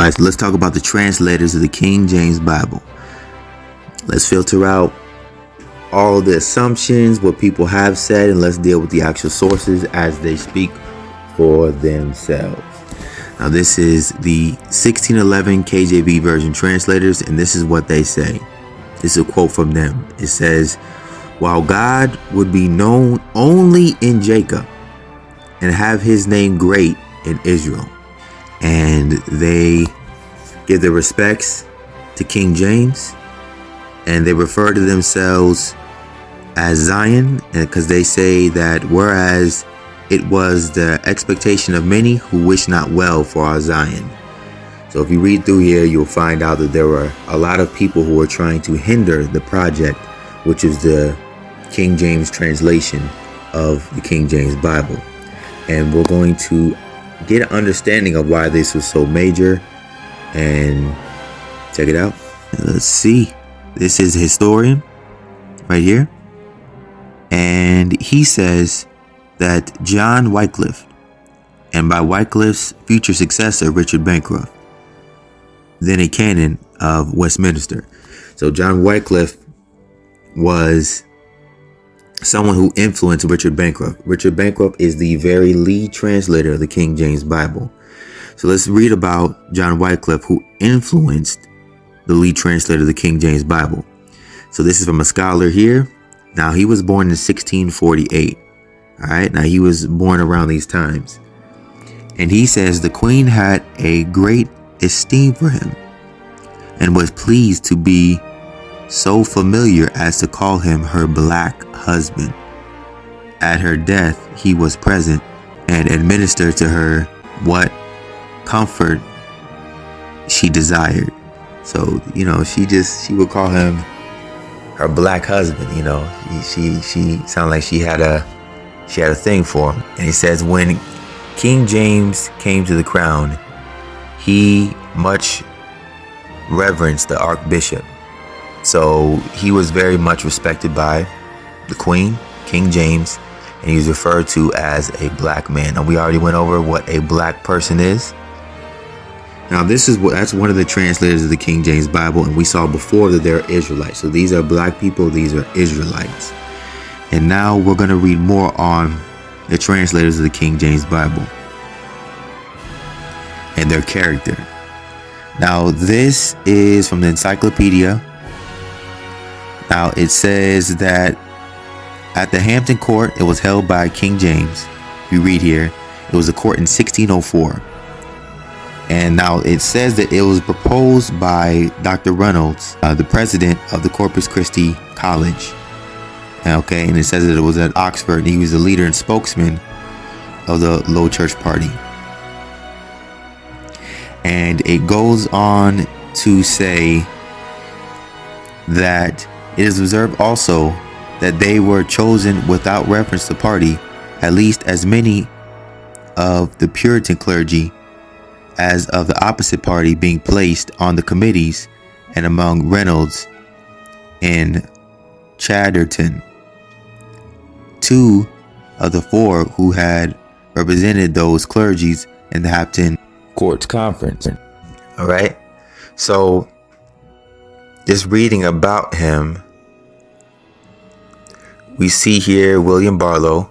Alright, so let's talk about the translators of the King James Bible. Let's filter out all the assumptions, what people have said, and let's deal with the actual sources as they speak for themselves. Now, this is the 1611 KJV version translators, and this is what they say. This is a quote from them. It says, "While God would be known only in Jacob and have his name great in Israel." And they give their respects to King James, and they refer to themselves as Zion, because they say that whereas it was the expectation of many who wish not well for our Zion. So if you read through here, you'll find out that there were a lot of people who were trying to hinder the project, which is the King James translation of the King James Bible. And we're going to get an understanding of why this was so major, and check it out. Let's see. This is a historian right here, and he says that John Wycliffe, and by Wycliffe's future successor Richard Bancroft, then a canon of Westminster. So John Wycliffe was someone who influenced Richard Bancroft. Richard Bancroft is the very lead translator of the King James Bible. So let's read about John Wycliffe, who influenced the lead translator of the King James Bible. So this is from a scholar here. Now, he was born in 1648. All right. Now, he was born around these times. And he says the Queen had a great esteem for him and was pleased to be so familiar as to call him her black husband. At her death, he was present and administered to her what comfort she desired. So, she would call him her black husband. She sounded like she had a thing for him. And he says, when King James came to the crown, he much reverenced the Archbishop. So he was very much respected by the Queen, King James, and he was referred to as a black man. And we already went over what a black person is. Now, that's one of the translators of the King James Bible, and we saw before that they're Israelites. So these are black people, these are Israelites. And now we're going to read more on the translators of the King James Bible and their character. Now, this is from the encyclopedia. Now, it says that at the Hampton Court, it was held by King James. If you read here, it was a court in 1604. And now it says that it was proposed by Dr. Reynolds, the president of the Corpus Christi College. Okay, and it says that it was at Oxford, and he was the leader and spokesman of the Low Church Party. And it goes on to say that it is observed also that they were chosen without reference to party, at least as many of the Puritan clergy as of the opposite party being placed on the committees, and among Reynolds and Chatterton, 2 of the 4 who had represented those clergies in the Hampton Court Conference. All right. So just reading about him, we see here William Barlow,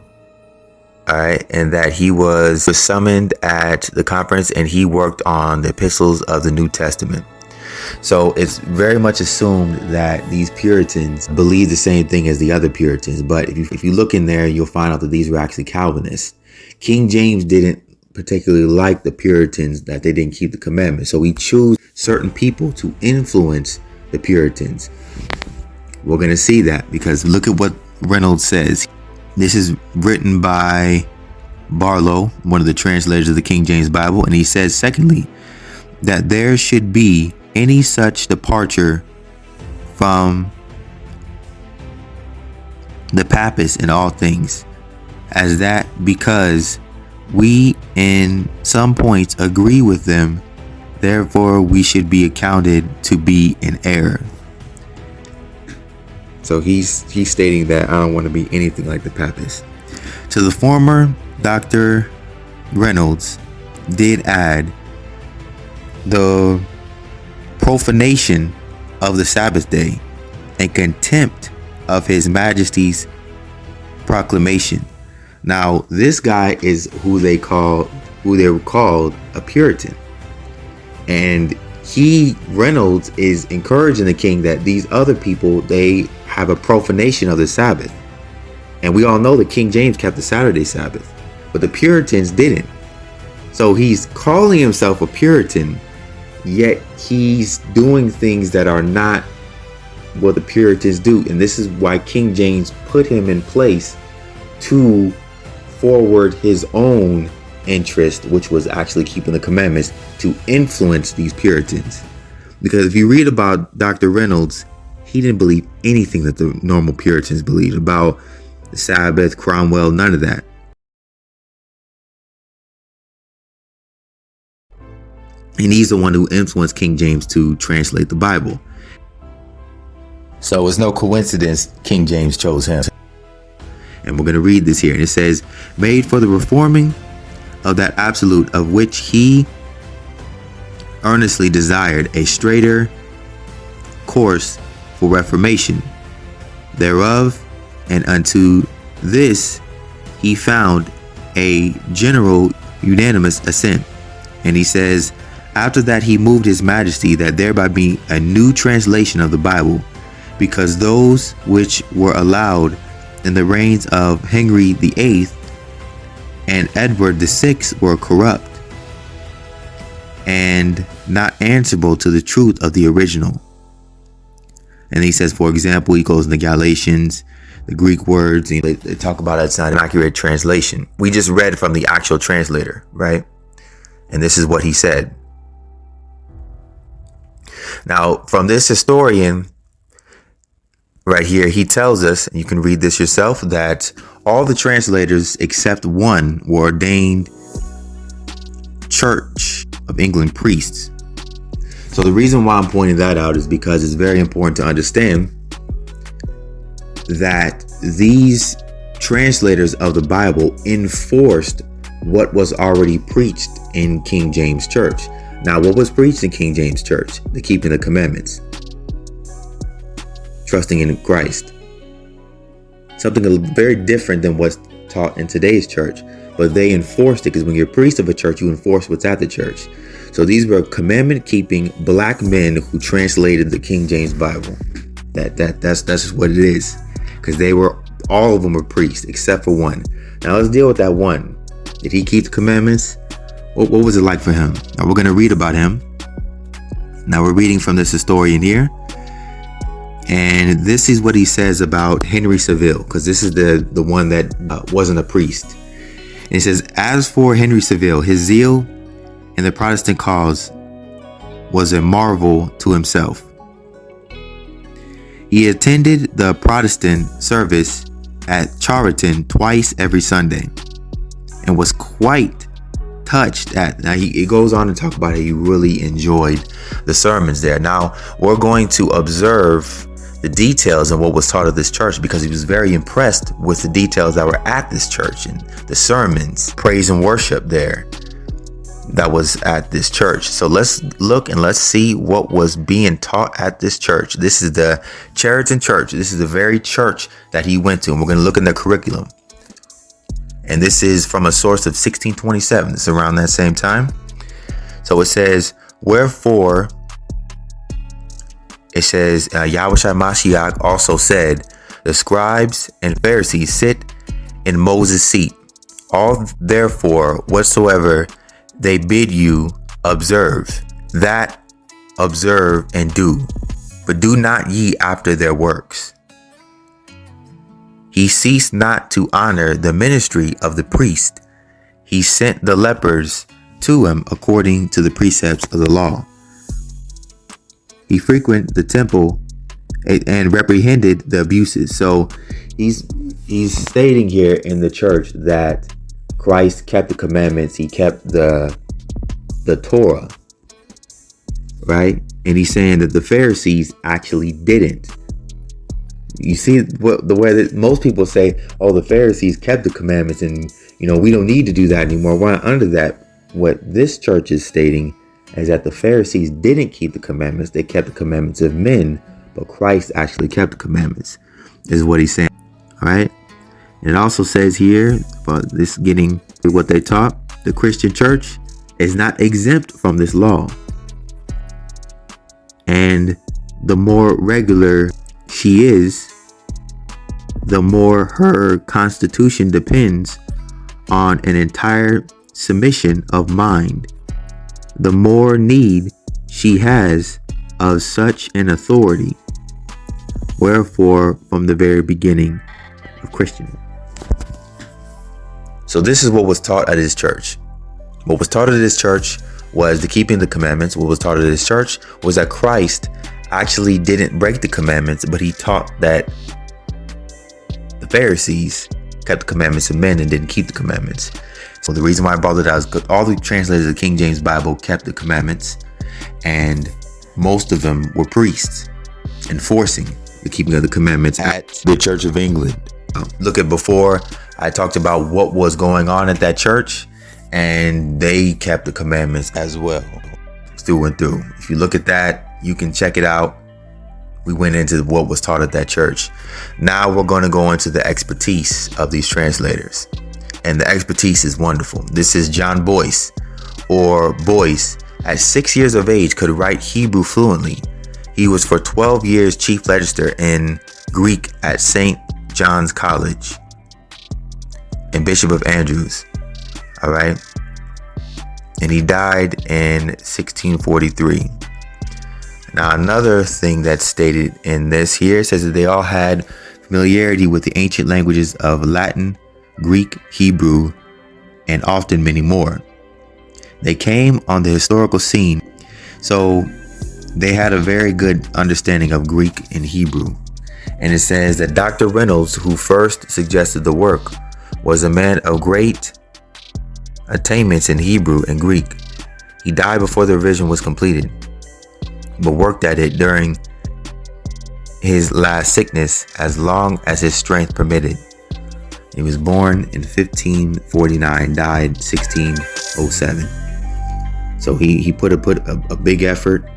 all right, and that he was summoned at the conference, and he worked on the epistles of the New Testament. So it's very much assumed that these Puritans believe the same thing as the other Puritans. But if you look in there, you'll find out that these were actually Calvinists. King James didn't particularly like the Puritans, that they didn't keep the commandments. So he chose certain people to influence the Puritans. We're going to see that, because look at what Reynolds says. This is written by Barlow, one of the translators of the King James Bible. And he says, secondly, that there should be any such departure from the Papists in all things, as that because we in some points agree with them, therefore we should be accounted to be in error. So he's stating that I don't want to be anything like the Papists. To the former, Dr. Reynolds did add the profanation of the Sabbath day and contempt of His Majesty's proclamation. Now, this guy is who they were called a Puritan. And Reynolds is encouraging the king that these other people, they have a profanation of the Sabbath. And we all know that King James kept the Saturday Sabbath, but the Puritans didn't. So he's calling himself a Puritan, yet he's doing things that are not what the Puritans do. And this is why King James put him in place to forward his own interest, which was actually keeping the commandments, to influence these Puritans. Because if you read about Dr. Reynolds, he didn't believe anything that the normal Puritans believed about the Sabbath, Cromwell, none of that. And he's the one who influenced King James to translate the Bible. So it's no coincidence King James chose him. And we're going to read this here. And it says, made for the reforming of that absolute of which he earnestly desired a straighter course for reformation thereof, and unto this he found a general unanimous assent. And he says, after that he moved His Majesty that thereby be a new translation of the Bible, because those which were allowed in the reigns of Henry VIII and Edward VI were corrupt and not answerable to the truth of the original. And he says, for example, he goes into Galatians, the Greek words, and they talk about it's not an accurate translation. We just read from the actual translator, right? And this is what he said. Now, from this historian right here, he tells us, and you can read this yourself, that all the translators except one were ordained Church of England priests. So the reason why I'm pointing that out is because it's very important to understand that these translators of the Bible enforced what was already preached in King James Church. Now, what was preached in King James Church? The keeping the commandments, trusting in Christ. Something very different than what's taught in today's church. But they enforced it, because when you're a priest of a church, you enforce what's at the church. So these were commandment-keeping black men who translated the King James Bible. That's just what it is. Because all of them were priests except for one. Now let's deal with that one. Did he keep the commandments? What was it like for him? Now we're going to read about him. Now we're reading from this historian here. And this is what he says about Henry Saville, because this is the one that wasn't a priest. And he says, as for Henry Saville, his zeal in the Protestant cause was a marvel to himself. He attended the Protestant service at Chariton twice every Sunday and was quite touched at. Now he goes on to talk about how he really enjoyed the sermons there. Now we're going to observe the details of what was taught at this church, because he was very impressed with the details that were at this church and the sermons, praise and worship there that was at this church. So let's look and let's see what was being taught at this church. This is the Chariton Church. This is the very church that he went to, and we're going to look in their curriculum. And this is from a source of 1627. It's around that same time. So it says, wherefore, it says, Yahushua Mashiach also said, the scribes and Pharisees sit in Moses' seat. All therefore whatsoever they bid you observe, that observe and do, but do not ye after their works. He ceased not to honor the ministry of the priest. He sent the lepers to him according to the precepts of the law. He frequented the temple and reprehended the abuses. So he's stating here in the church that Christ kept the commandments. He kept the Torah, right? And he's saying that the Pharisees actually didn't. You see the way that most people say, oh, the Pharisees kept the commandments and, we don't need to do that anymore. We're not under that. What this church is stating, is that the Pharisees didn't keep the commandments. They kept the commandments of men, but Christ actually kept the commandments, is what he's saying. All right. And it also says here, for this getting what they taught, the Christian church is not exempt from this law. And the more regular she is, the more her constitution depends on an entire submission of mind, the more need she has of such an authority. Wherefore, from the very beginning of Christendom. So this is what was taught at his church. What was taught at his church was the keeping the commandments. What was taught at his church was that Christ actually didn't break the commandments, but he taught that the Pharisees kept the commandments of men and didn't keep the commandments. So the reason why I brought it out is because all the translators of the King James Bible kept the commandments, and most of them were priests enforcing the keeping of the commandments at the Church of England. Look at before I talked about what was going on at that church, and they kept the commandments as well, through and through. If you look at that, you can check it out. We went into what was taught at that church. Now we're going to go into the expertise of these translators. And the expertise is wonderful. This is John Boyce, or Boyce. At 6 years of age, could write Hebrew fluently. He was for 12 years chief register in Greek at St. John's College and Bishop of Andrews. All right. And he died in 1643. Now, another thing that's stated in this here says that they all had familiarity with the ancient languages of Latin, Greek, Hebrew, and often many more. They came on the historical scene, so they had a very good understanding of Greek and Hebrew. And it says that Dr. Reynolds, who first suggested the work, was a man of great attainments in Hebrew and Greek. He died before the revision was completed, but worked at it during his last sickness as long as his strength permitted. He was born in 1549, died 1607. So he put a big effort,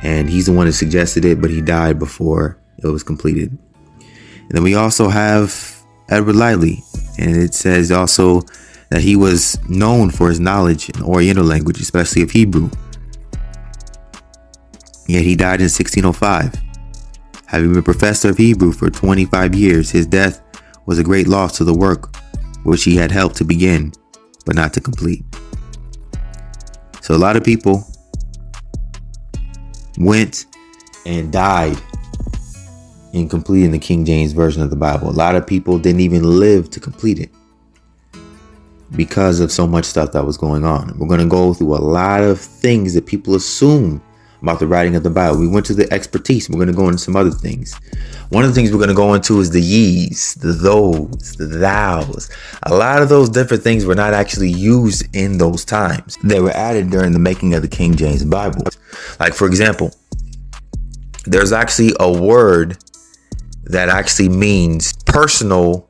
and he's the one who suggested it, but he died before it was completed. And then we also have Edward Lively, and it says also that he was known for his knowledge in Oriental language, especially of Hebrew. Yet he died in 1605. Having been professor of Hebrew for 25 years, his death was a great loss to the work which he had helped to begin, but not to complete. So a lot of people went and died in completing the King James Version of the Bible. A lot of people didn't even live to complete it because of so much stuff that was going on. We're going to go through a lot of things that people assume about the writing of the Bible. We went to the expertise. We're going to go into some other things. One of the things we're going to go into is the ye's, the those, the thous. A lot of those different things were not actually used in those times. They were added during the making of the King James Bible. Like, for example, there's actually a word that actually means personal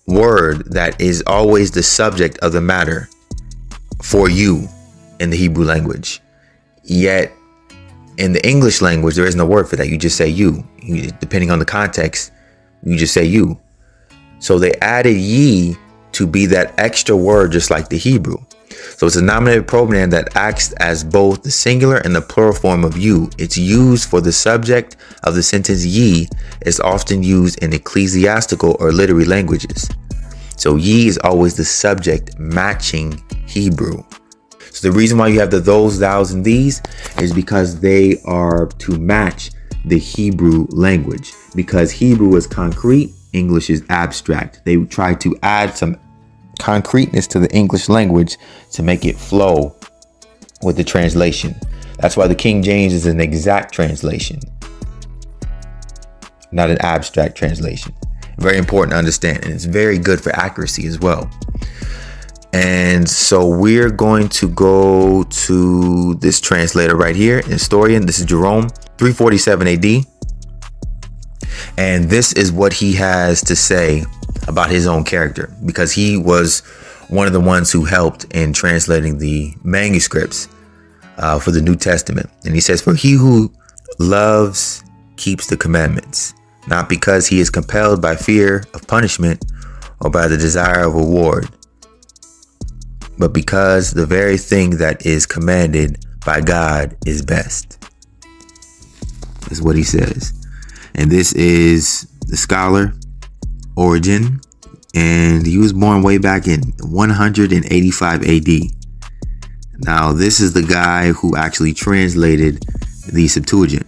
word that is always the subject of the matter for you in the Hebrew language. Yet in the English language, there is no word for that. You just say you. Depending on the context, you just say you. So they added ye to be that extra word, just like the Hebrew. So it's a nominative pronoun that acts as both the singular and the plural form of you. It's used for the subject of the sentence ye. Is often used in ecclesiastical or literary languages. So ye is always the subject matching Hebrew. So the reason why you have the those, thous, and these is because they are to match the Hebrew language. Because Hebrew is concrete, English is abstract. They try to add some concreteness to the English language to make it flow with the translation. That's why the King James is an exact translation, not an abstract translation. Very important to understand, and it's very good for accuracy as well. And so we're going to go to this translator right here, historian. This is Jerome, 347 AD. And this is what he has to say about his own character, because he was one of the ones who helped in translating the manuscripts for the New Testament. And he says, "For he who loves keeps the commandments, not because he is compelled by fear of punishment or by the desire of reward, but because the very thing that is commanded by God is best." That's what he says. And this is the scholar Origen, and he was born way back in 185 AD. Now, this is the guy who actually translated the Septuagint.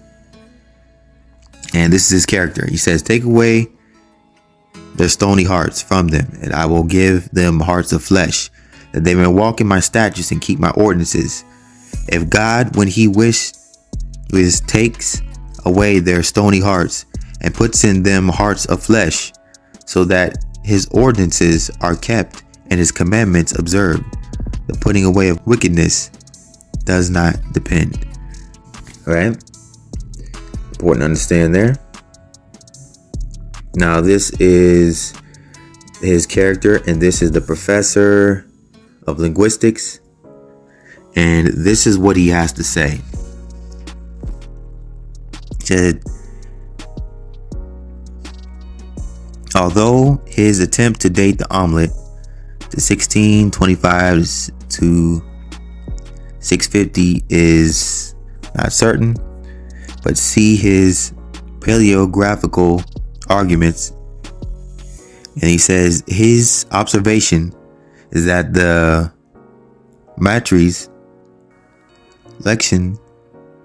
And this is his character. He says, "Take away their stony hearts from them, and I will give them hearts of flesh, that they may walk in my statutes and keep my ordinances. If God, when he wishes, takes away their stony hearts and puts in them hearts of flesh, so that his ordinances are kept and his commandments observed, the putting away of wickedness does not depend." All right. Important to understand there. Now, this is his character, and this is the professor of linguistics. And this is what he has to say. He said, although his attempt to date the omelet to 1625 to 650 is not certain, but see his paleographical arguments, and he says his observation is that the matrices lexion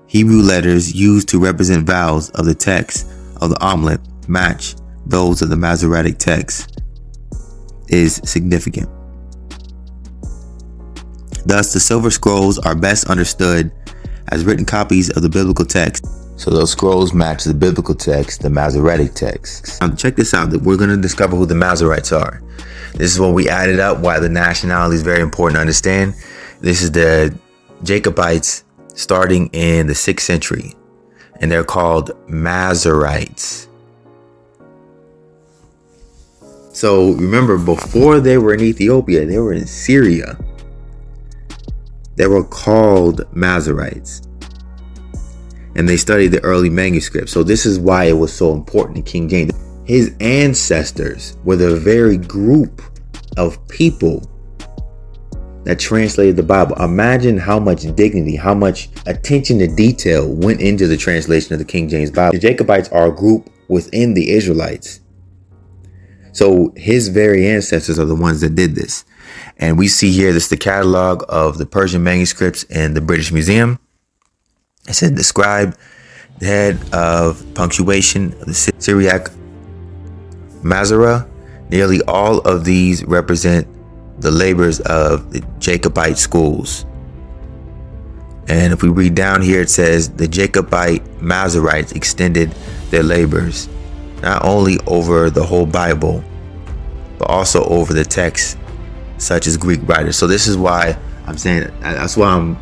Hebrew letters used to represent vowels of the text of the omelet match those of the Masoretic text is significant. Thus, the silver scrolls are best understood as written copies of the biblical text. So those scrolls match the biblical text, the Masoretic text. Now check this out, that we're going to discover who the Masoretes are. This is what we added up, why the nationality is very important to understand. This is the Jacobites starting in the 6th century, and they're called Masoretes. So remember, before they were in Ethiopia, they were in Syria. They were called Masoretes, and they studied the early manuscripts. So this is why it was so important to King James. His ancestors were the very group of people that translated the Bible. Imagine how much dignity, how much attention to detail went into the translation of the King James Bible. The Jacobites are a group within the Israelites. So his very ancestors are the ones that did this. And we see here, this is the catalog of the Persian manuscripts in the British Museum. It said, describe the head of punctuation of the Syriac Masora. Nearly all of these represent the labors of the Jacobite schools. And if we read down here, it says the Jacobite Masoretes extended their labors not only over the whole Bible, but also over the texts such as Greek writers. So this is why I'm saying, that's why I'm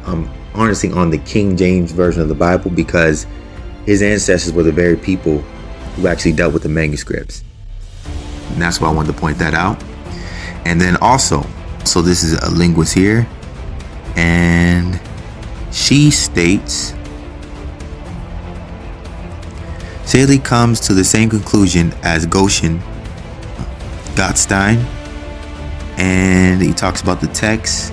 harnessing on the King James version of the Bible, because his ancestors were the very people who actually dealt with the manuscripts. And that's why I wanted to point that out. And then also, so this is a linguist here, and she states, Saley comes to the same conclusion as Gottstein, and he talks about the text,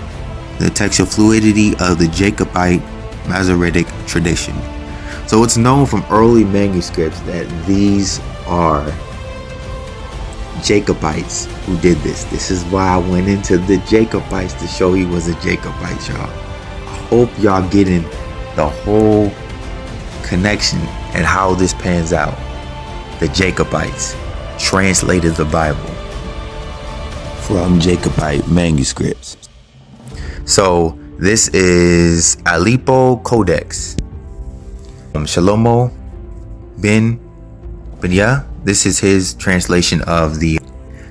the textual fluidity of the Jacobite Masoretic tradition. So it's known from early manuscripts that these are Jacobites who did this. This is why I went into the Jacobites, to show he was a Jacobite, y'all. I hope y'all getting the whole connection and how this pans out. The Jacobites translated the Bible from Jacobite manuscripts. So this is Aleppo Codex. Shalomo bin Benya. This is his translation of the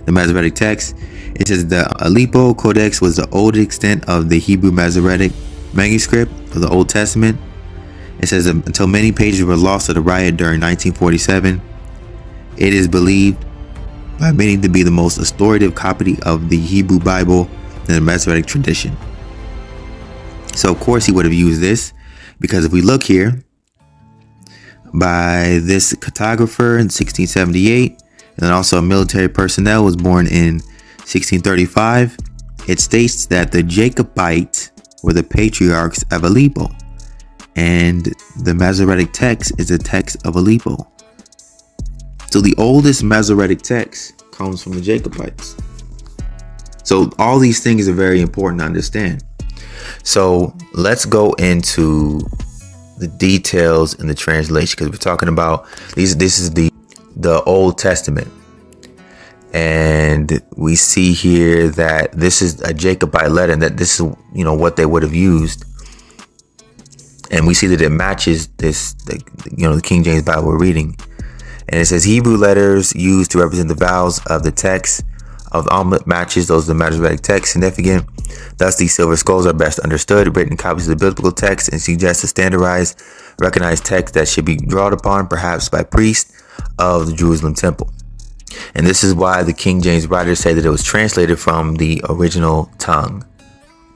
Masoretic text. It says the Aleppo Codex was the old extent of the Hebrew Masoretic manuscript of the Old Testament. It says until many pages were lost at a riot during 1947. It is believed by many to be the most authoritative copy of the Hebrew Bible in the Masoretic tradition. So of course he would have used this. Because if we look here, by this cartographer in 1678, and also a military personnel was born in 1635, it states that the Jacobites were the patriarchs of Aleppo, and the Masoretic text is a text of Aleppo. So the oldest Masoretic text comes from the Jacobites. So all these things are very important to understand. So let's go into the details in the translation, because we're talking about these. This is the Old Testament, and we see here that this is a Jacobite letter, and that this is what they would have used, and we see that it matches the King James Bible we're reading, and it says Hebrew letters used to represent the vowels of the text of the omelet matches those of the Masoretic text. Significant. Thus, these silver scrolls are best understood, written copies of the biblical text, and suggest a standardized, recognized text that should be drawn upon, perhaps by priests of the Jerusalem temple. And this is why the King James writers say that it was translated from the original tongue.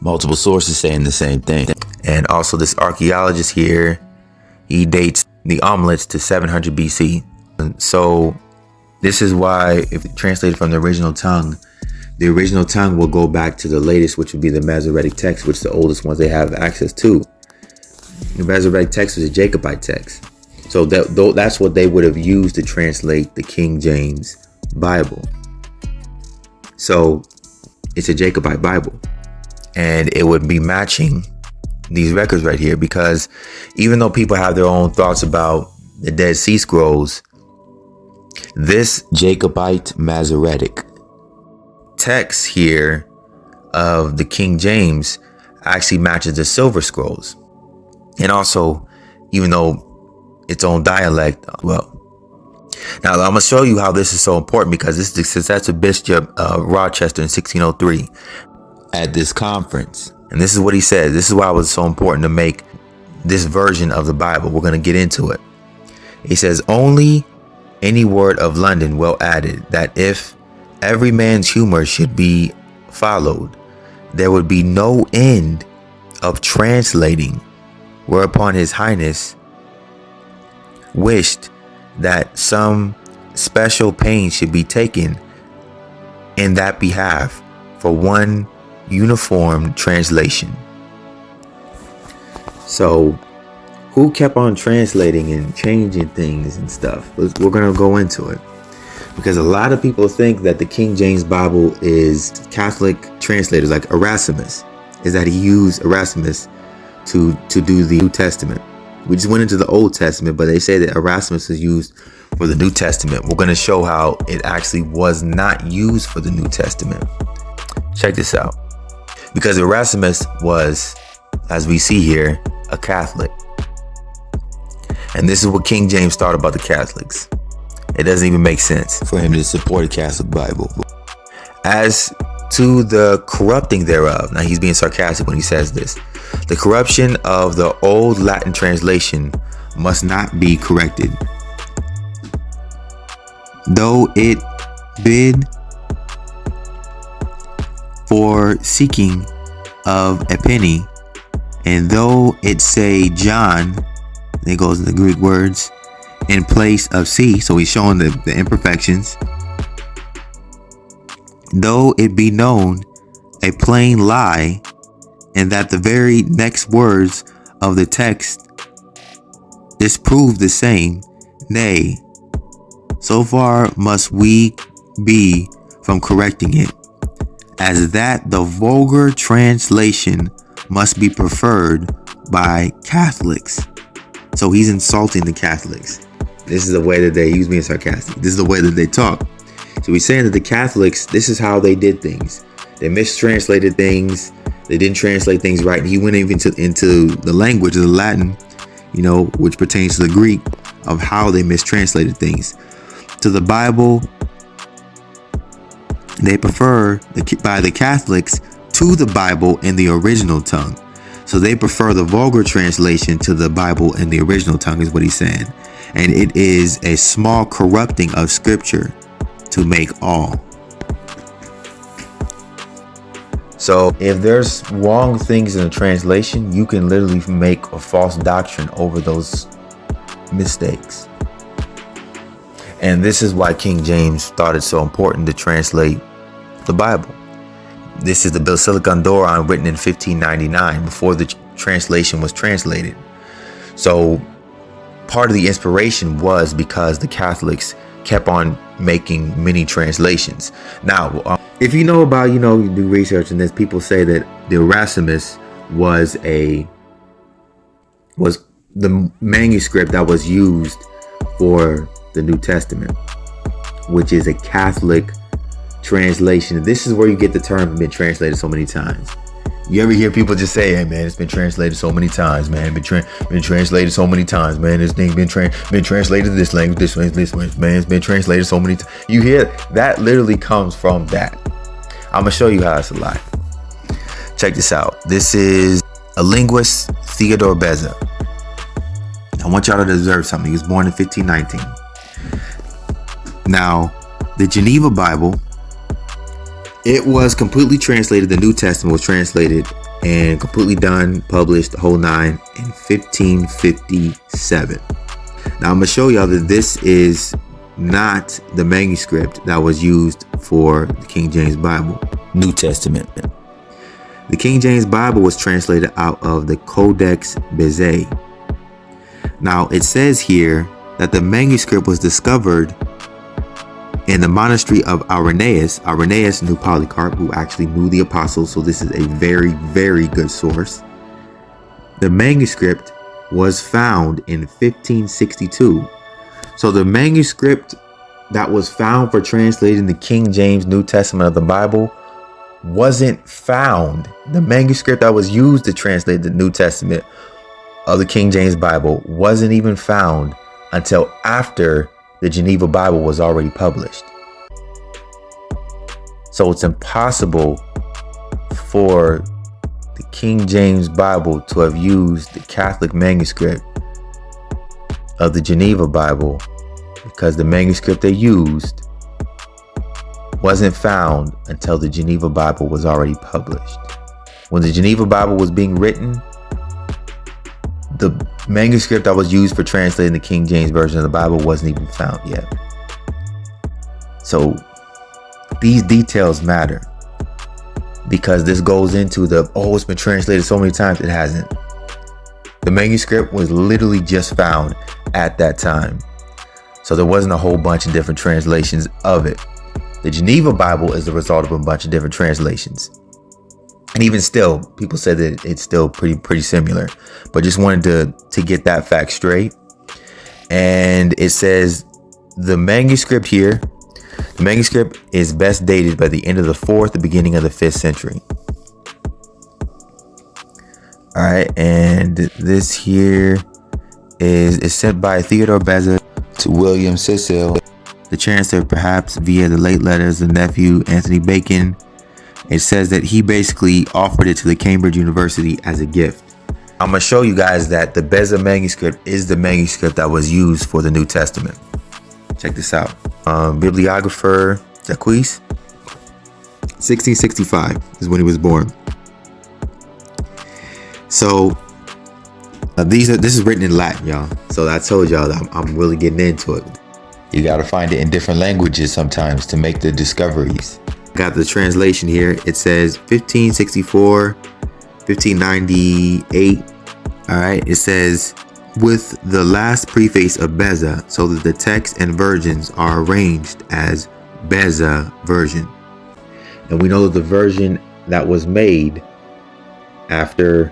Multiple sources saying the same thing. And also this archaeologist here, he dates the omelettes to 700 BC. And so this is why, if translated from the original tongue will go back to the latest, which would be the Masoretic text, which is the oldest ones they have access to. The Masoretic text was a Jacobite text. So that's what they would have used to translate the King James Bible. So it's a Jacobite Bible. And it would be matching these records right here, because even though people have their own thoughts about the Dead Sea Scrolls, this Jacobite Masoretic text here of the King James actually matches the Silver Scrolls. And also, even though its own dialect, well. Now, I'm going to show you how this is so important, because this is the successor Bishop Rochester in 1603 at this conference. And this is what he said. This is why it was so important to make this version of the Bible. We're going to get into it. He says, only any word of London well added, that if every man's humor should be followed, there would be no end of translating, whereupon His Highness wished that some special pains should be taken in that behalf for one uniform translation. So who kept on translating and changing things and stuff? We're going to go into it, because a lot of people think that the King James Bible is Catholic translators like Erasmus, is that he used Erasmus to do the New Testament. We just went into the Old Testament, but they say that Erasmus is used for the New Testament. We're going to show how it actually was not used for the New Testament. Check this out. Because Erasmus was, as we see here, a Catholic. And this is what King James thought about the Catholics. It doesn't even make sense for him to support a Catholic Bible. As to the corrupting thereof, now he's being sarcastic when he says this, the corruption of the old Latin translation must not be corrected, though it bid for seeking of a penny, and though it say John, it goes in the Greek words, in place of C, so he's showing the imperfections, though it be known a plain lie, and that the very next words of the text disprove the same, nay, so far must we be from correcting it, as that the vulgar translation must be preferred by Catholics. So he's insulting the Catholics. This is the way that he was being sarcastic. This is the way that they talk. So he's saying that the Catholics, this is how they did things. They mistranslated things. They didn't translate things right. And he went even into the language of the Latin, which pertains to the Greek, of how they mistranslated things. To the Bible, they prefer, by the Catholics, to the Bible in the original tongue. So they prefer the vulgar translation to the Bible in the original tongue, is what he's saying. And it is a small corrupting of scripture to make all. So if there's wrong things in the translation, you can literally make a false doctrine over those mistakes. And this is why King James thought it so important to translate the Bible. This is the Basilicon Doron, written in 1599, before the translation was translated. So part of the inspiration was because the Catholics kept on making many translations. Now, if you know about, you do research on this, people say that the Erasmus was the manuscript that was used for the New Testament, which is a Catholic translation. This is where you get the term "been translated so many times." You ever hear people just say, "Hey man, it's been translated so many times, man. Been translated so many times, man. This thing been translated to this language, this way, man. It's been translated so many times." You hear that literally comes from that. I'm gonna show you how it's a lie. Check this out. This is a linguist, Theodore Beza. I want y'all to observe something. He was born in 1519. Now, the Geneva Bible, it was completely translated. The New Testament was translated and completely done, published, the whole nine, in 1557. Now, I'm going to show y'all that this is not the manuscript that was used for the King James Bible, New Testament. The King James Bible was translated out of the Codex Bezae. Now, it says here that the manuscript was discovered in the monastery of Irenaeus. Irenaeus knew Polycarp, who actually knew the apostles, so this is a very, very good source. The manuscript was found in 1562. So the manuscript that was found for translating the King James New Testament of the Bible wasn't found. The manuscript that was used to translate the New Testament of the King James Bible wasn't even found until after the Geneva Bible was already published. So it's impossible for the King James Bible to have used the Catholic manuscript of the Geneva Bible, because the manuscript they used wasn't found until the Geneva Bible was already published. When the Geneva Bible was being written, the manuscript that was used for translating the King James Version of the Bible wasn't even found yet. So these details matter, because this goes into it's been translated so many times. It hasn't. The manuscript was literally just found at that time. So there wasn't a whole bunch of different translations of it. The Geneva Bible is the result of a bunch of different translations. And even still, people say that it's still pretty similar. But just wanted to get that fact straight. And it says the manuscript here, the manuscript is best dated by the end of the 4th, the beginning of the 5th century. All right, and this here is sent by Theodore Beza to William Cecil, the chancellor, perhaps via the late letters of nephew Anthony Bacon. It says that he basically offered it to the Cambridge University as a gift. I'm going to show you guys that the Beza manuscript is the manuscript that was used for the New Testament. Check this out. Bibliographer Jacques, 1665 is when he was born. So this is written in Latin, y'all. So I told y'all that I'm really getting into it. You got to find it in different languages sometimes to make the discoveries. Got the translation here. It says 1564, 1598. All right. It says, with the last preface of Beza, so that the text and versions are arranged as Beza version. And we know that the version that was made after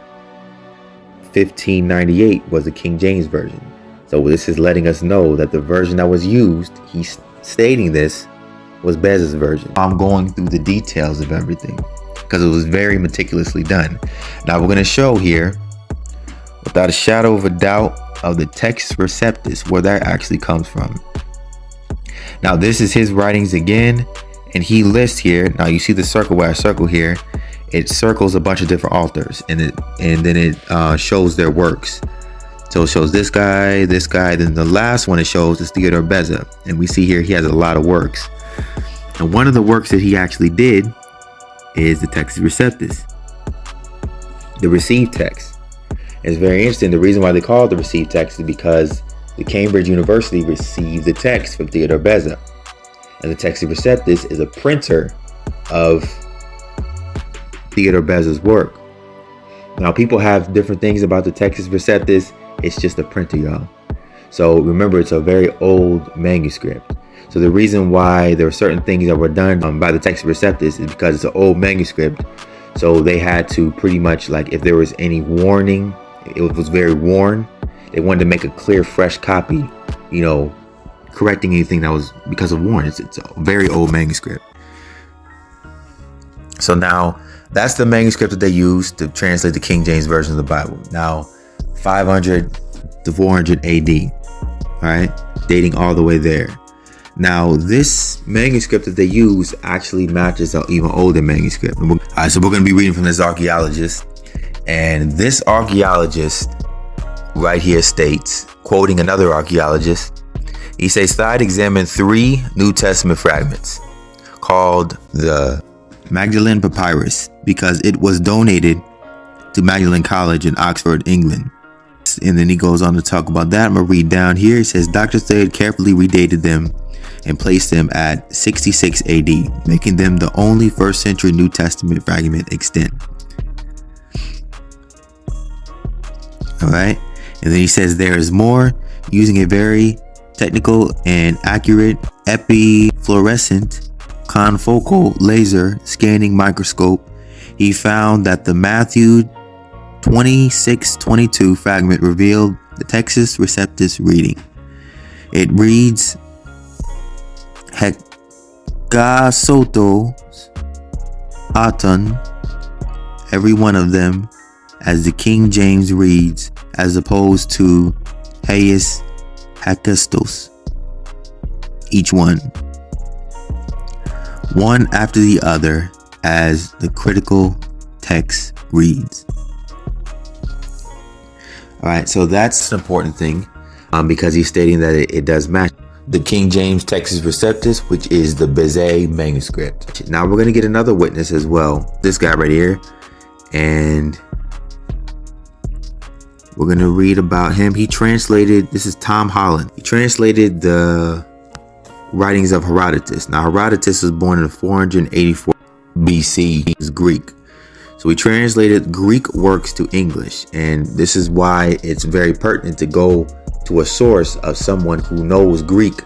1598 was the King James Version. So this is letting us know that the version that was used, he's stating this, was Beza's version. I'm going through the details of everything because it was very meticulously done. Now we're going to show here, without a shadow of a doubt, of the Textus Receptus, where that actually comes from. Now this is his writings again, and he lists here. Now you see the circle where I circle here. It circles a bunch of different authors, and then it shows their works. So it shows this guy, then the last one it shows is Theodore Beza, and we see here he has a lot of works. And one of the works that he actually did is the Textus Receptus, the received text. It's very interesting. The reason why they call it the received text is because the Cambridge University received the text from Theodore Beza. And the Textus Receptus is a printer of Theodore Beza's work. Now, people have different things about the Textus Receptus. It's just a printer, y'all. So remember, it's a very old manuscript. So the reason why there are certain things that were done by the Textus Receptus is because it's an old manuscript. So they had to pretty much, like, if there was any warning, it was very worn. They wanted to make a clear, fresh copy, correcting anything that was because of warning. It's a very old manuscript. So now that's the manuscript that they used to translate the King James Version of the Bible. Now, 500 to 400 AD, right? Dating all the way there. Now, this manuscript that they use actually matches an even older manuscript. All right, so we're going to be reading from this archaeologist. And this archaeologist right here states, quoting another archaeologist, he says, Thide examined 3 New Testament fragments called the Magdalen Papyrus because it was donated to Magdalen College in Oxford, England. And then he goes on to talk about that. I'm going to read down here. It says, Dr. Thade carefully redated them and placed them at 66 AD, making them the only first century New Testament fragment extant. All right. And then he says there is more, using a very technical and accurate epifluorescent confocal laser scanning microscope. He found that the Matthew 26:22 fragment revealed the Textus Receptus reading. It reads Hekasotos Aton, every one of them, as the King James reads, as opposed to Heis Hekastos, each one after the other, as the critical text reads. All right, so that's an important thing because he's stating that it does match the King James Textus Receptus, which is the Beza manuscript. Now we're going to get another witness as well, this guy right here, and we're going to read about him. He translated, this is Tom Holland. He translated the writings of Herodotus. Now, Herodotus was born in 484 BC. He's Greek. So he translated Greek works to English. And this is why it's very pertinent to go to a source of someone who knows Greek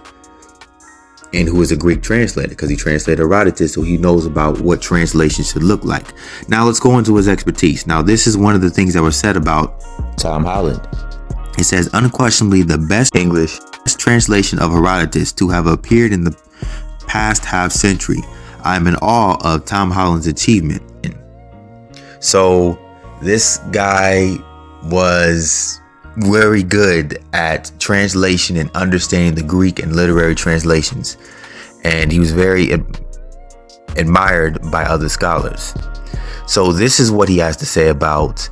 and who is a Greek translator, because he translated Herodotus, so he knows about what translation should look like. Now let's go into his expertise. Now this is one of the things that were said about Tom Holland. It says, unquestionably the best English translation of Herodotus to have appeared in the past half century. I'm in awe of Tom Holland's achievement. So this guy was very good at translation and understanding the Greek and literary translations, and he was very admired by other scholars. So this is what he has to say about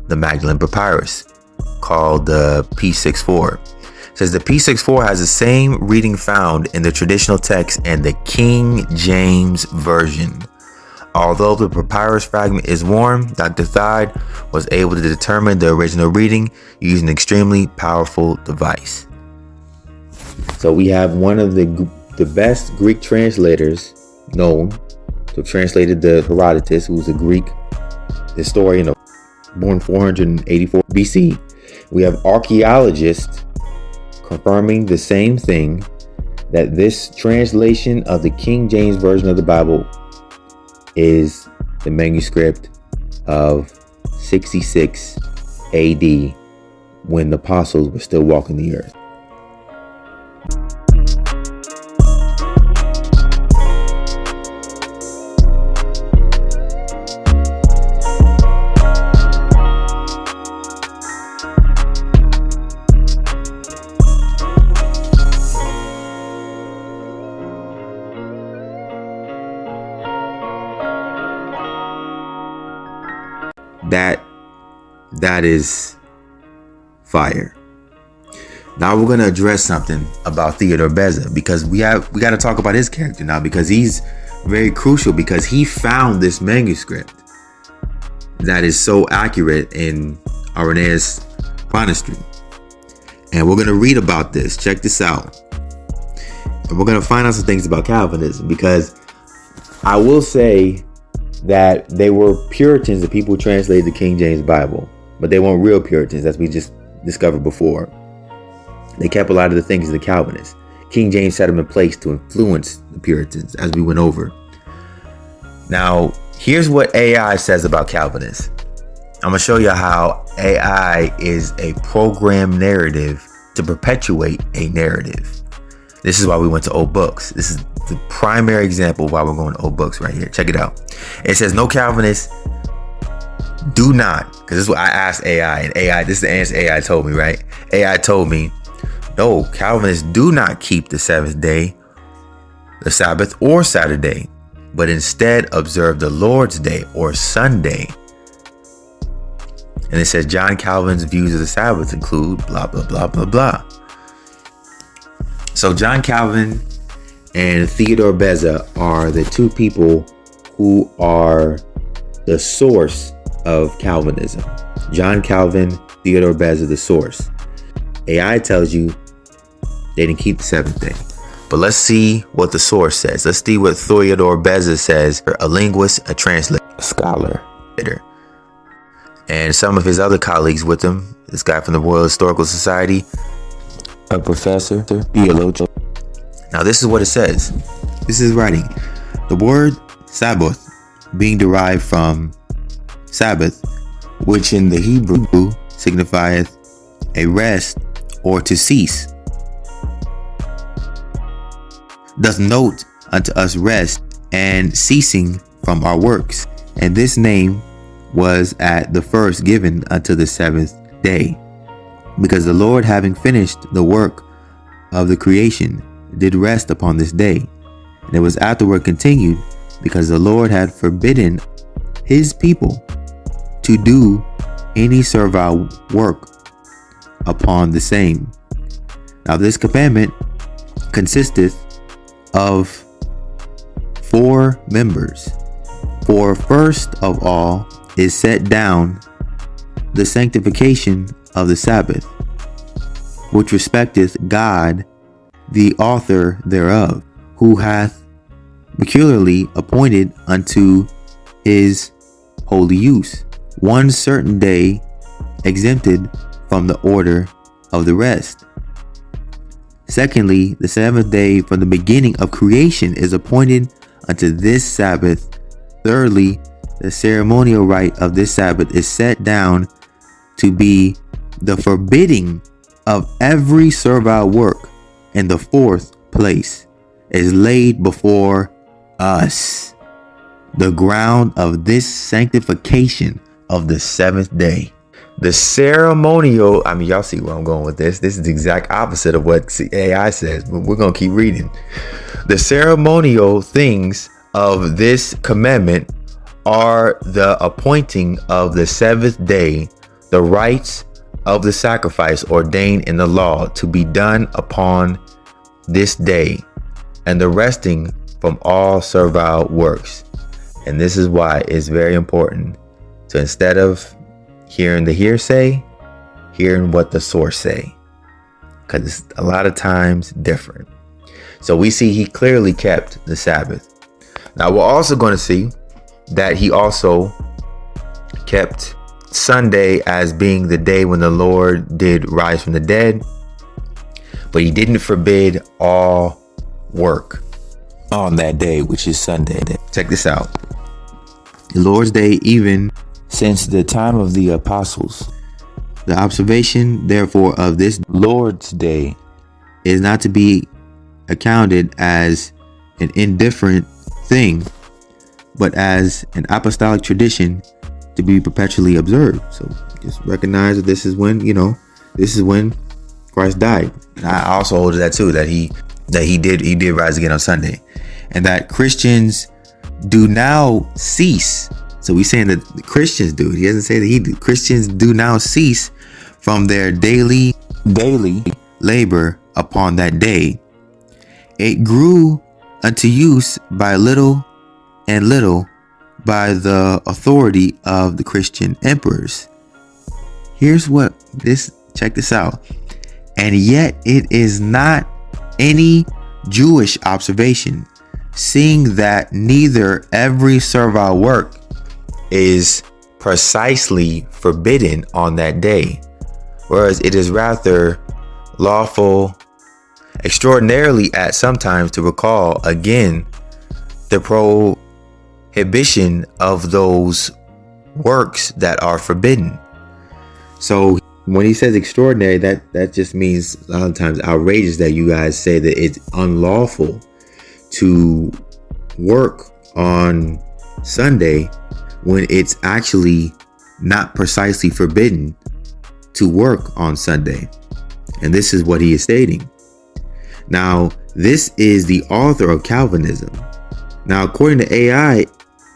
the Magdalen Papyrus, called the P64. It says the P64 has the same reading found in the traditional text and the King James Version. Although the papyrus fragment is worn, Dr. Thide was able to determine the original reading using an extremely powerful device. So we have one of the best Greek translators known to have translated the Herodotus, who was a Greek historian born 484 BC. We have archaeologists confirming the same thing, that this translation of the King James Version of the Bible is the manuscript of 66 AD, when the apostles were still walking the earth. That is fire. Now we're going to address something about Theodore Beza, because we got to talk about his character now, because he's very crucial because he found this manuscript that is so accurate in Irenaeus' monastery. And we're going to read about this. Check this out. And we're going to find out some things about Calvinism, because I will say that they were Puritans, the people who translated the King James Bible, but they weren't real Puritans, as we just discovered before. They kept a lot of the things of the Calvinists. King James set them in place to influence the Puritans, as we went over. Now, here's what AI says about Calvinists. I'm going to show you how AI is a programmed narrative to perpetuate a narrative. This is why we went to old books. This is the primary example of why we're going to old books right here. Check it out. It says, no Calvinists do not, because this is what I asked AI, and AI, this is the answer AI told me, right? AI told me, no, Calvinists do not keep the seventh day, the Sabbath, or Saturday, but instead observe the Lord's Day or Sunday. And it says John Calvin's views of the Sabbath include blah, blah, blah, blah, blah. So John Calvin and Theodore Beza are the two people who are the source of Calvinism. John Calvin, Theodore Beza, the source. AI tells you they didn't keep the seventh day. But let's see what the source says. Let's see what Theodore Beza says, a linguist, a translator, a scholar, and some of his other colleagues with him. This guy from the Royal Historical Society, a professor, theologian. Now this is what it says. This is writing. The word Sabbath, being derived from Sabbath, which in the Hebrew signifieth a rest or to cease, doth note unto us rest and ceasing from our works. And this name was at the first given unto the seventh day, because the Lord, having finished the work of the creation, did rest upon this day. And it was afterward continued, because the Lord had forbidden his people to do any servile work upon the same. Now this commandment consisteth of 4 members. For first of all is set down the sanctification of the Sabbath, which respecteth God, the author thereof, who hath peculiarly appointed unto his holy use one certain day exempted from the order of the rest. Secondly, the seventh day from the beginning of creation is appointed unto this Sabbath. Thirdly, the ceremonial rite of this Sabbath is set down to be the forbidding of every servile work. And the fourth place is laid before us, the ground of this sanctification of the seventh day. The ceremonial, y'all see where I'm going with this. This is the exact opposite of what AI says, but we're going to keep reading. The ceremonial things of this commandment are the appointing of the seventh day, the rites of the sacrifice ordained in the law to be done upon this day, and the resting from all servile works. And this is why it's very important to, instead of hearing the hearsay, hearing what the source say, because it's a lot of times different. So we see he clearly kept the Sabbath. Now we're also going to see that he also kept Sunday as being the day when the Lord did rise from the dead, but he didn't forbid all work on that day, which is Sunday. Check this out. The Lord's Day, even since the time of the apostles. The observation, therefore, of this Lord's Day is not to be accounted as an indifferent thing, but as an apostolic tradition to be perpetually observed. So just recognize that this is when, this is when Christ died. And I also hold to that too, that he did rise again on Sunday, and that Christians do now cease. So we're saying that the Christians do. He doesn't say that he do. Christians do now cease from their daily labor upon that day. It grew unto use by little and little by the authority of the Christian emperors. Check this out. And yet it is not any Jewish observation, seeing that neither every servile work is precisely forbidden on that day, whereas it is rather lawful extraordinarily at sometimes to recall again the prohibition of those works that are forbidden. So when he says extraordinary, that just means a lot of times outrageous, that you guys say that it's unlawful to work on Sunday when it's actually not precisely forbidden to work on Sunday. And this is what he is stating. Now, this is the author of Calvinism. Now, according to AI,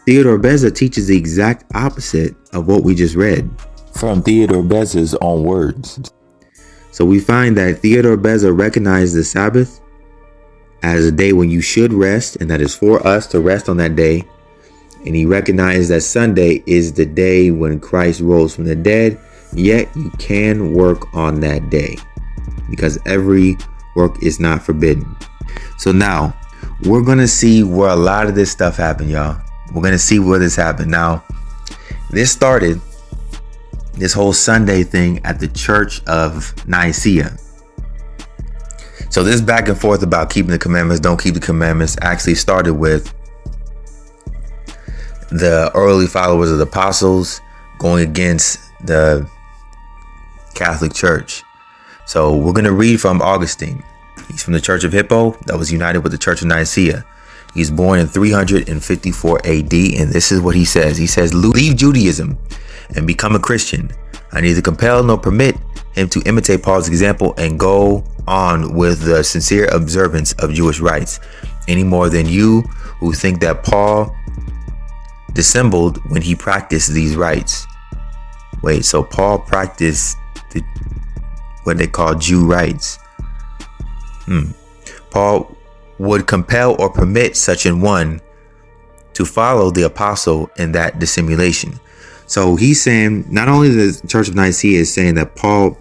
Theodore Beza teaches the exact opposite of what we just read from Theodore Beza's own words. So we find that Theodore Beza recognized the Sabbath as a day when you should rest, and that is for us to rest on that day. And he recognized that Sunday is the day when Christ rose from the dead, yet you can work on that day because every work is not forbidden. So now we're going to see where a lot of this stuff happened, y'all. We're going to see where this happened. Now, this started, this whole Sunday thing, at the Church of Nicaea. So this back and forth about keeping the commandments, don't keep the commandments, actually started with the early followers of the apostles going against the Catholic Church. So we're going to read from Augustine. He's from the Church of Hippo that was united with the Church of Nicaea. He's born in 354 AD, and this is what he says. He says, leave Judaism and become a Christian. I neither compel nor permit him to imitate Paul's example and go on with the sincere observance of Jewish rites, any more than you who think that Paul dissembled when he practiced these rites. Wait, so Paul practiced what they call Jew rites. Paul would compel or permit such an one to follow the apostle in that dissimulation. So he's saying not only the Church of Nicaea is saying that Paul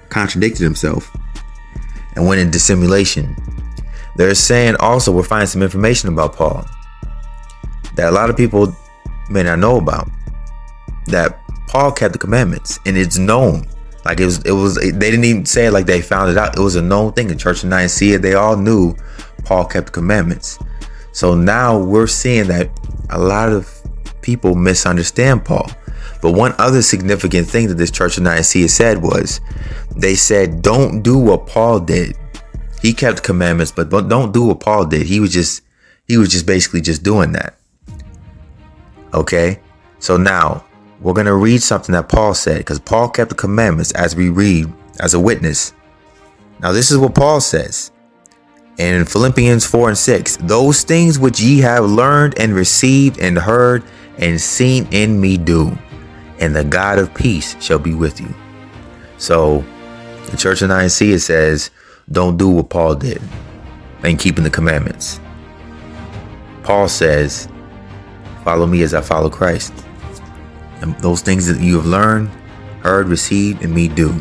contradicted himself and went in dissimulation, they're saying also, we're finding some information about Paul that a lot of people may not know about, that Paul kept the commandments, and it's known. Like it was they didn't even say it like they found it out. It was a known thing. The Church of Nicaea, they all knew Paul kept the commandments. So now we're seeing that a lot of people misunderstand Paul. But one other significant thing that this Church of Nicaea said was, they said, don't do what Paul did. He kept commandments, but don't do what Paul did. He was just basically just doing that. Okay, so now we're going to read something that Paul said, because Paul kept the commandments, as we read as a witness. Now this is what Paul says in Philippians 4:6. Those things which ye have learned and received and heard and seen in me do, and the God of peace shall be with you. So the Church of Nicaea says, don't do what Paul did and keeping the commandments. Paul says, follow me as I follow Christ. And those things that you have learned, heard, received in me do.